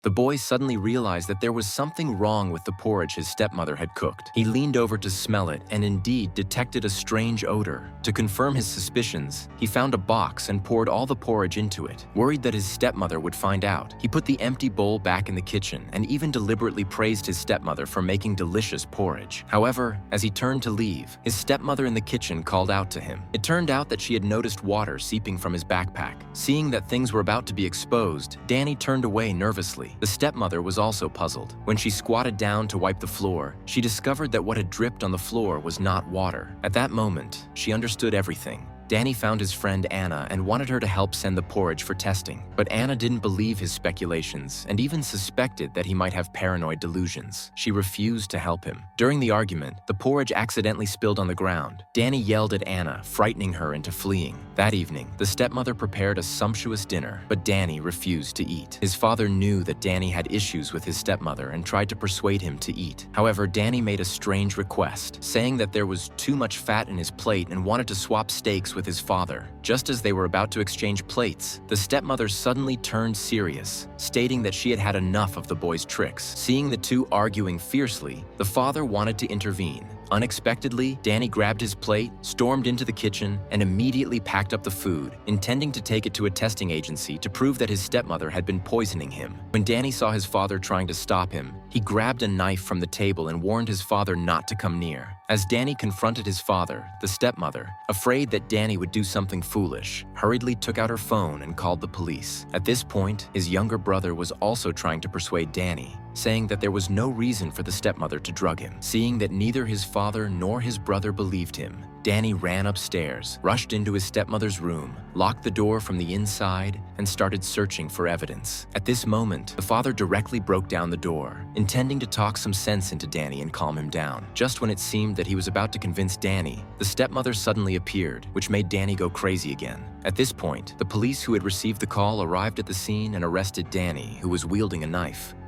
The boy suddenly realized that there was something wrong with the porridge his stepmother had cooked. He leaned over to smell it and indeed detected a strange odor. To confirm his suspicions, he found a box and poured all the porridge into it. Worried that his stepmother would find out, he put the empty bowl back in the kitchen and even deliberately praised his stepmother for making delicious porridge. However, as he turned to leave, his stepmother in the kitchen called out to him. It turned out that she had noticed water seeping from his backpack. Seeing that things were about to be exposed, Danny turned away nervously. The stepmother was also puzzled. When she squatted down to wipe the floor, she discovered that what had dripped on the floor was not water. At that moment, she understood everything. Danny found his friend Anna and wanted her to help send the porridge for testing. But Anna didn't believe his speculations and even suspected that he might have paranoid delusions. She refused to help him. During the argument, the porridge accidentally spilled on the ground. Danny yelled at Anna, frightening her into fleeing. That evening, the stepmother prepared a sumptuous dinner, but Danny refused to eat. His father knew that Danny had issues with his stepmother and tried to persuade him to eat. However, Danny made a strange request, saying that there was too much fat in his plate and wanted to swap steaks with his father. Just as they were about to exchange plates, the stepmother suddenly turned serious, stating that she had had enough of the boy's tricks. Seeing the two arguing fiercely, the father wanted to intervene. Unexpectedly, Danny grabbed his plate, stormed into the kitchen, and immediately packed up the food, intending to take it to a testing agency to prove that his stepmother had been poisoning him. When Danny saw his father trying to stop him, he grabbed a knife from the table and warned his father not to come near. As Danny confronted his father, the stepmother, afraid that Danny would do something foolish, hurriedly took out her phone and called the police. At this point, his younger brother was also trying to persuade Danny, saying that there was no reason for the stepmother to drug him. Seeing that neither his father nor his brother believed him, Danny ran upstairs, rushed into his stepmother's room, locked the door from the inside, and started searching for evidence. At this moment, the father directly broke down the door, intending to talk some sense into Danny and calm him down. Just when it seemed that he was about to convince Danny, the stepmother suddenly appeared, which made Danny go crazy again. At this point, the police who had received the call arrived at the scene and arrested Danny, who was wielding a knife.